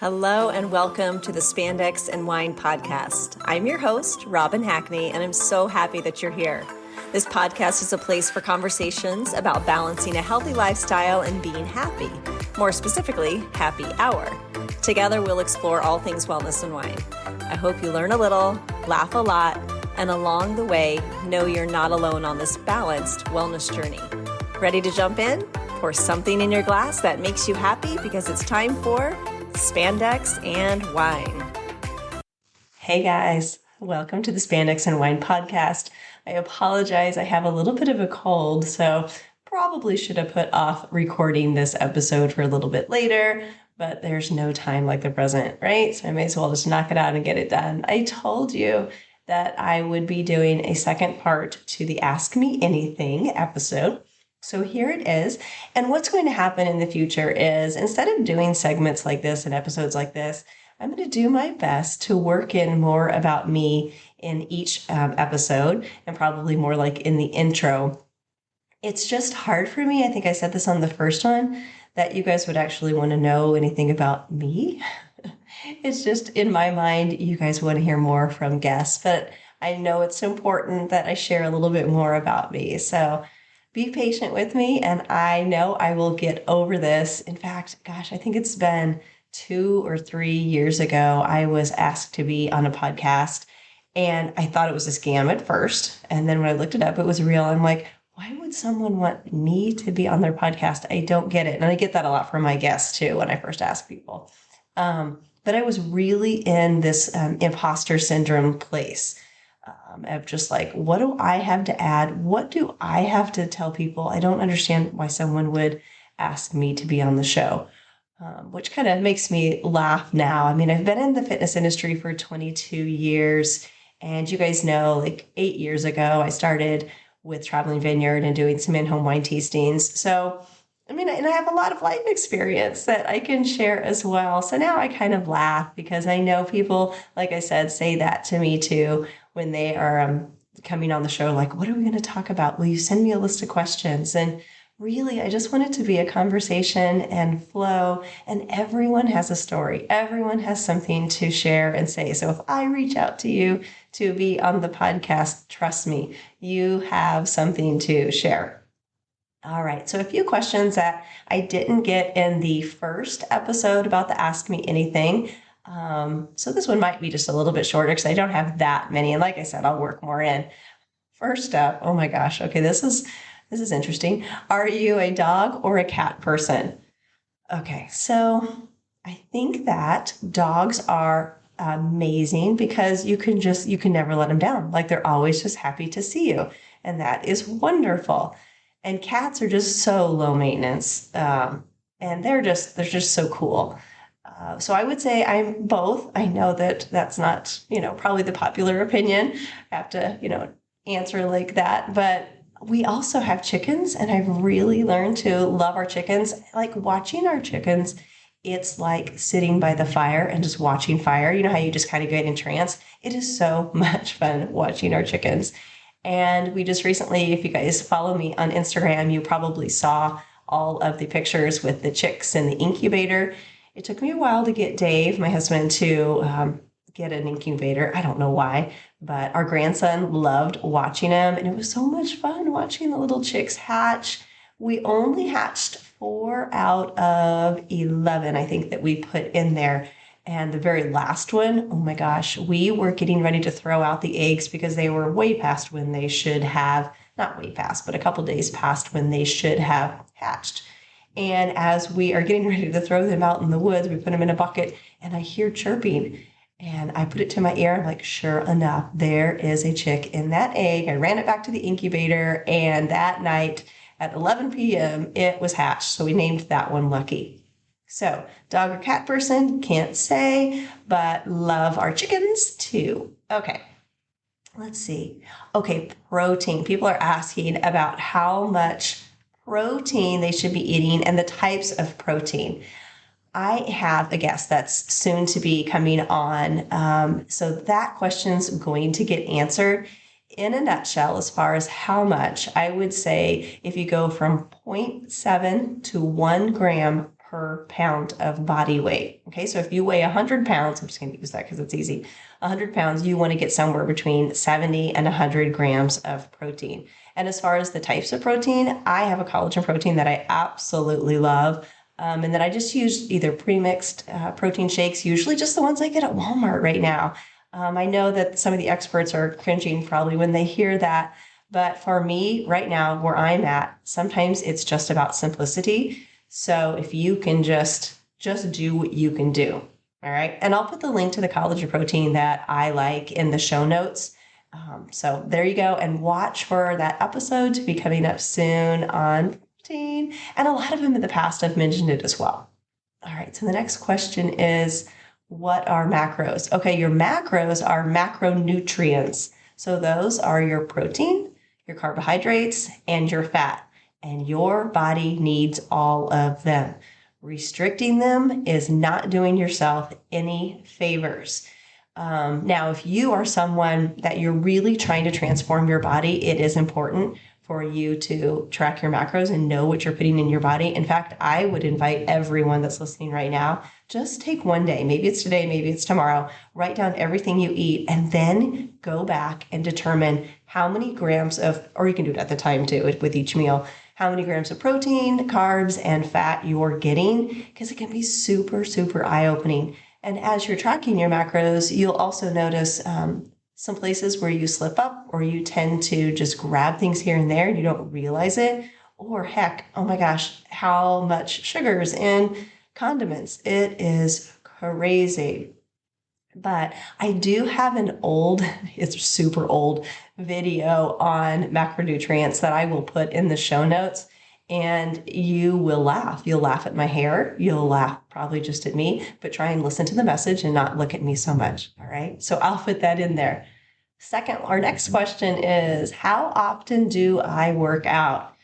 Hello and welcome to the Spandex and Wine podcast. I'm your host, Robin Hackney, and I'm so happy that you're here. This podcast is a place for conversations about balancing a healthy lifestyle and being happy. More specifically, happy hour. Together, we'll explore all things wellness and wine. I hope you learn a little, laugh a lot, and along the way, know you're not alone on this balanced wellness journey. Ready to jump in? Pour something in your glass that makes you happy because it's time for Spandex and Wine. Hey guys, welcome to the Spandex and Wine podcast. I apologize, I have a little bit of a cold, so probably should have put off recording this episode for a little bit later, but there's no time like the present, right? So I may as well just knock it out and get it done. I told you that I would be doing a second part to the Ask Me Anything episode. So here it is. And what's going to happen in the future is instead of doing segments like this and episodes like this, I'm going to do my best to work in more about me in each episode and probably more like in the intro. It's just hard for me. I think I said this on the first one that you guys would actually want to know anything about me. It's just in my mind, you guys want to hear more from guests, but I know it's important that I share a little bit more about me. So be patient with me, and I know I will get over this. In fact, gosh, I think it's been 2 or 3 years ago, I was asked to be on a podcast, and I thought it was a scam at first. And then when I looked it up, it was real. I'm like, why would someone want me to be on their podcast? I don't get it. And I get that a lot from my guests too when I first ask people. But I was really in this imposter syndrome place. Of just like, what do I have to add? What do I have to tell people? I don't understand why someone would ask me to be on the show, which kind of makes me laugh now. I mean, I've been in the fitness industry for 22 years, and you guys know, like 8 years ago, I started with Traveling Vineyard and doing some in-home wine tastings. So, I mean, and I have a lot of life experience that I can share as well. So now I kind of laugh because I know people, like I said, say that to me too when they are coming on the show, like, what are we going to talk about? Will you send me a list of questions? And really, I just want it to be a conversation and flow, and everyone has a story. Everyone has something to share and say. So if I reach out to you to be on the podcast, trust me, you have something to share. All right, so a few questions that I didn't get in the first episode about the Ask Me Anything. So this one might be just a little bit shorter because I don't have that many. And like I said, I'll work more in. First up, oh my gosh, okay, this is interesting. Are you a dog or a cat person? Okay, so I think that dogs are amazing because you can never let them down. Like they're always just happy to see you. And that is wonderful. And cats are just so low maintenance, and they're just so cool. So I would say I'm both. I know that that's not, probably the popular opinion. I have to, answer like that. But we also have chickens, and I've really learned to love our chickens. Like watching our chickens, it's like sitting by the fire and just watching fire. You know how you just kind of get in trance? It is so much fun watching our chickens. And we just recently, if you guys follow me on Instagram, you probably saw all of the pictures with the chicks in the incubator. It took me a while to get Dave, my husband, to get an incubator. I don't know why, but our grandson loved watching them. And it was so much fun watching the little chicks hatch. We only hatched 4 out of 11, I think, that we put in there. And the very last one, oh my gosh, we were getting ready to throw out the eggs because they were way past when they should have, not way past, but a couple days past when they should have hatched. And as we are getting ready to throw them out in the woods, we put them in a bucket and I hear chirping. And I put it to my ear. I'm like, sure enough, there is a chick in that egg. I ran it back to the incubator, and that night at 11 p.m., it was hatched. So we named that one Lucky. So dog or cat person, can't say, but love our chickens too. Okay, let's see. Okay, protein. People are asking about how much protein they should be eating and the types of protein. I have a guest that's soon to be coming on. So that question's going to get answered. In a nutshell, as far as how much, I would say if you go from 0.7 to 1 gram per pound of body weight. Okay, so if you weigh 100 pounds, I'm just going to use that because it's easy. 100 pounds, you want to get somewhere between 70 and 100 grams of protein. And as far as the types of protein, I have a collagen protein that I absolutely love. And then I just use either pre-mixed protein shakes, usually just the ones I get at Walmart right now. I know that some of the experts are cringing probably when they hear that. But for me, right now, where I'm at, sometimes it's just about simplicity. So if you can just do what you can do, all right? And I'll put the link to the collagen protein that I like in the show notes. So there you go. And watch for that episode to be coming up soon on protein. And a lot of them in the past have mentioned it as well. All right, so the next question is, what are macros? Okay, your macros are macronutrients. So those are your protein, your carbohydrates, and your fat. And your body needs all of them. Restricting them is not doing yourself any favors. Now, if you are someone that you're really trying to transform your body, it is important for you to track your macros and know what you're putting in your body. In fact, I would invite everyone that's listening right now, just take one day, maybe it's today, maybe it's tomorrow, write down everything you eat, and then go back and determine how many grams of, or you can do it at the time too, with each meal, how many grams of protein, carbs, and fat you're getting, because it can be super, super eye-opening. And as you're tracking your macros, you'll also notice some places where you slip up or you tend to just grab things here and there and you don't realize it. Or heck, oh my gosh, how much sugars and condiments. It is crazy. But I do have an old, it's super old video on macronutrients that I will put in the show notes. And you will laugh. You'll laugh at my hair. You'll laugh probably just at me, but try and listen to the message and not look at me so much. All right. So I'll put that in there. Our next question is, how often do I work out?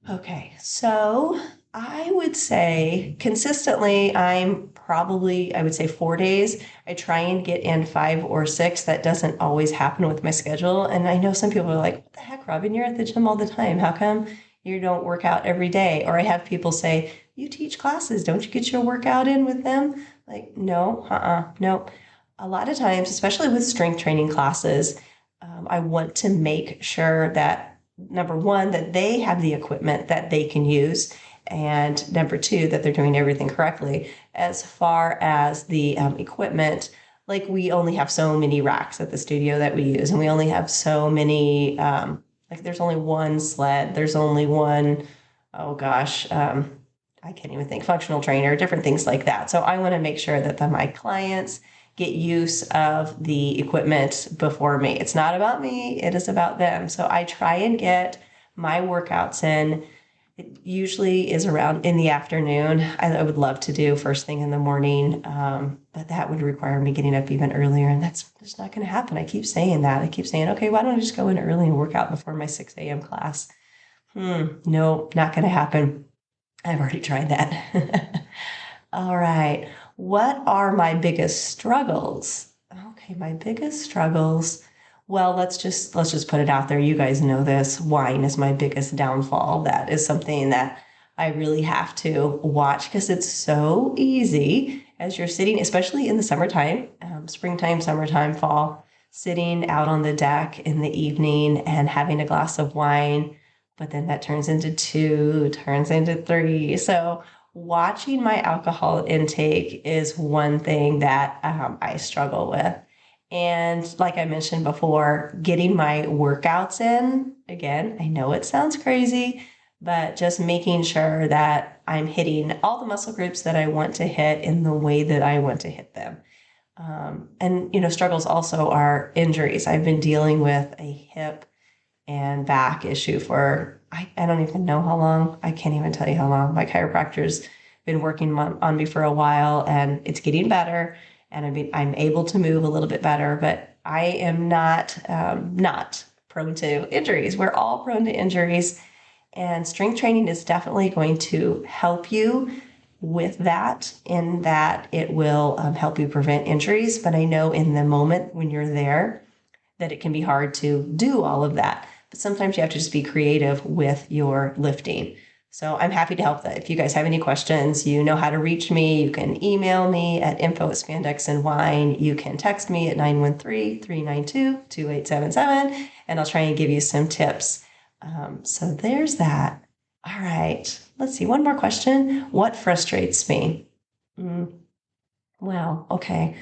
Okay. So I would say consistently, I would say 4 days. I try and get in 5 or 6. That doesn't always happen with my schedule. And I know some people are like, what the heck, Robin, you're at the gym all the time. How come you don't work out every day? Or I have people say, you teach classes. Don't you get your workout in with them? Like, no, nope. A lot of times, especially with strength training classes, I want to make sure that, number one, that they have the equipment that they can use. And number two, that they're doing everything correctly. As far as the equipment, like we only have so many racks at the studio that we use, and we only have so many, like there's only one sled, there's only one, I can't even think, functional trainer, different things like that. So I want to make sure that my clients get use of the equipment before me. It's not about me, it is about them. So I try and get my workouts in. It usually is around in the afternoon. I would love to do first thing in the morning, but that would require me getting up even earlier, and that's just not going to happen. I keep saying that. I keep saying, okay, why don't I just go in early and work out before my 6 a.m. class? No, not going to happen. I've already tried that. All right. What are my biggest struggles? Okay, my biggest struggles. Well, let's just put it out there. You guys know this. Wine is my biggest downfall. That is something that I really have to watch because it's so easy as you're sitting, especially in the summertime, springtime, summertime, fall, sitting out on the deck in the evening and having a glass of wine, but then that turns into 2, turns into 3. So watching my alcohol intake is one thing that I struggle with. And like I mentioned before, getting my workouts in, again, I know it sounds crazy, but just making sure that I'm hitting all the muscle groups that I want to hit in the way that I want to hit them. And struggles also are injuries. I've been dealing with a hip and back issue for, I don't even know how long. I can't even tell you how long. My chiropractor's been working on me for a while, and it's getting better. And I'm able to move a little bit better, but I am not prone to injuries. We're all prone to injuries, and strength training is definitely going to help you with that, in that it will help you prevent injuries. But I know in the moment when you're there that it can be hard to do all of that. But sometimes you have to just be creative with your lifting. So I'm happy to help that. If you guys have any questions, you know how to reach me. You can email me at info@spandexandwine. You can text me at 913-392-2877, and I'll try and give you some tips. So there's that. All right. Let's see. One more question. What frustrates me? Wow. Okay.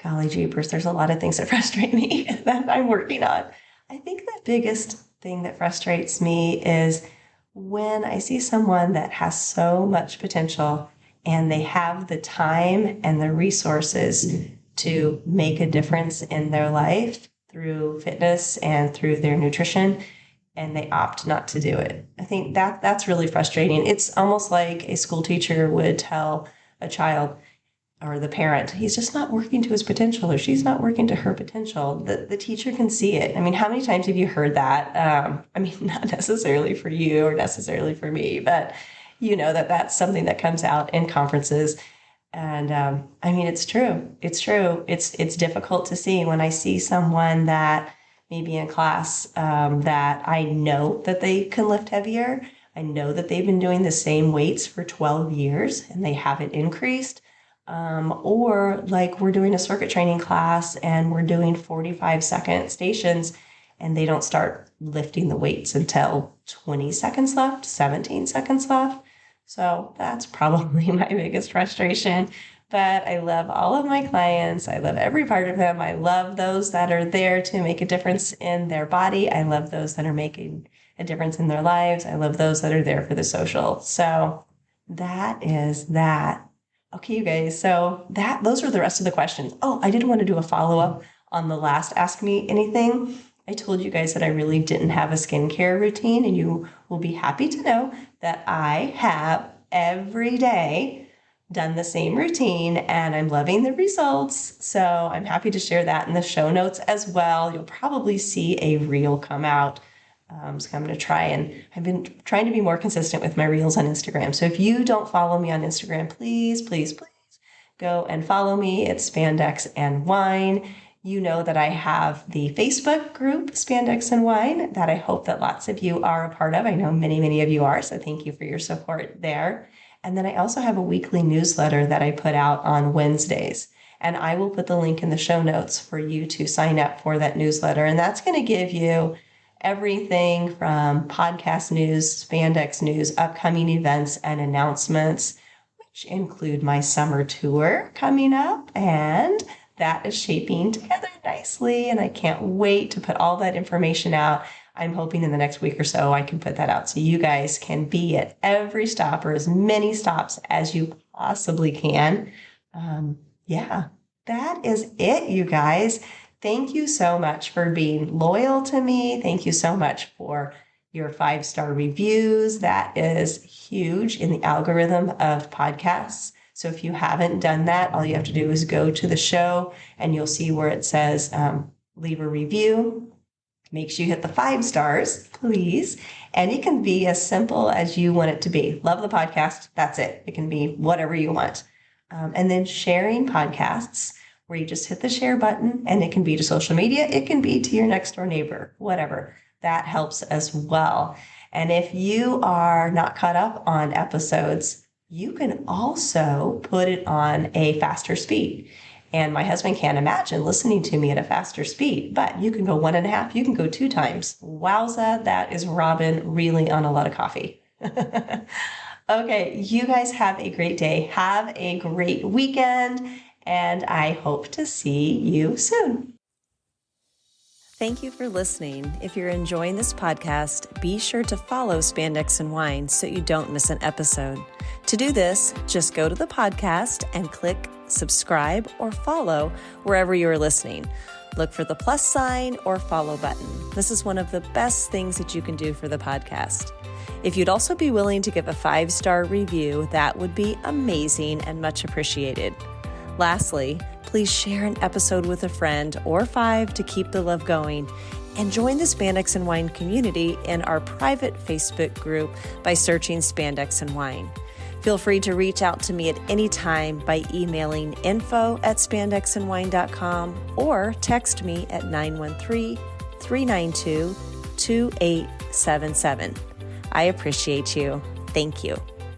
Golly jeepers. There's a lot of things that frustrate me that I'm working on. I think the biggest thing that frustrates me is when I see someone that has so much potential and they have the time and the resources to make a difference in their life through fitness and through their nutrition, and they opt not to do it. I think that's really frustrating. It's almost like a school teacher would tell a child or the parent, he's just not working to his potential, or she's not working to her potential. The teacher can see it. I mean, how many times have you heard that? I mean, not necessarily for you or necessarily for me, but you know that's something that comes out in conferences. And I mean, it's true. It's true. It's difficult to see when I see someone that maybe in class that I know that they can lift heavier. I know that they've been doing the same weights for 12 years and they haven't increased. Or like we're doing a circuit training class and we're doing 45-second stations and they don't start lifting the weights until 20 seconds left, 17 seconds left. So that's probably my biggest frustration. But I love all of my clients. I love every part of them. I love those that are there to make a difference in their body. I love those that are making a difference in their lives. I love those that are there for the social. So that is that. Okay, you guys, so those are the rest of the questions. Oh, I did want to do a follow-up on the last Ask Me Anything. I told you guys that I really didn't have a skincare routine, and you will be happy to know that I have every day done the same routine, and I'm loving the results. So I'm happy to share that in the show notes as well. You'll probably see a reel come out. So I'm going to try, and I've been trying to be more consistent with my reels on Instagram. So if you don't follow me on Instagram, please, please, please go and follow me at Spandex and Wine. You know that I have the Facebook group, Spandex and Wine, that I hope that lots of you are a part of. I know many, many of you are, so thank you for your support there. And then I also have a weekly newsletter that I put out on Wednesdays. And I will put the link in the show notes for you to sign up for that newsletter. And that's going to give you everything from podcast news, Spandex news, upcoming events and announcements, which include my summer tour coming up. And that is shaping together nicely. And I can't wait to put all that information out. I'm hoping in the next week or so I can put that out so you guys can be at every stop or as many stops as you possibly can. Yeah, that is it, you guys. Thank you so much for being loyal to me. Thank you so much for your 5-star reviews. That is huge in the algorithm of podcasts. So if you haven't done that, all you have to do is go to the show and you'll see where it says leave a review. Make sure you hit the 5 stars, please. And it can be as simple as you want it to be. Love the podcast. That's it. It can be whatever you want. And then sharing podcasts, where you just hit the share button, and it can be to social media. It can be to your next door neighbor, whatever. That helps as well. And if you are not caught up on episodes, you can also put it on a faster speed. And my husband can't imagine listening to me at a faster speed, but you can go 1.5, you can go 2 times. Wowza, that is Robin really on a lot of coffee. Okay, you guys have a great day. Have a great weekend. And I hope to see you soon. Thank you for listening. If you're enjoying this podcast, be sure to follow Spandex and Wine so you don't miss an episode. To do this, just go to the podcast and click subscribe or follow wherever you are listening. Look for the plus sign or follow button. This is one of the best things that you can do for the podcast. If you'd also be willing to give a 5-star review, that would be amazing and much appreciated. Lastly, please share an episode with a friend or 5 to keep the love going, and join the Spandex and Wine community in our private Facebook group by searching Spandex and Wine. Feel free to reach out to me at any time by emailing info@spandexandwine.com or text me at 913-392-2877. I appreciate you. Thank you.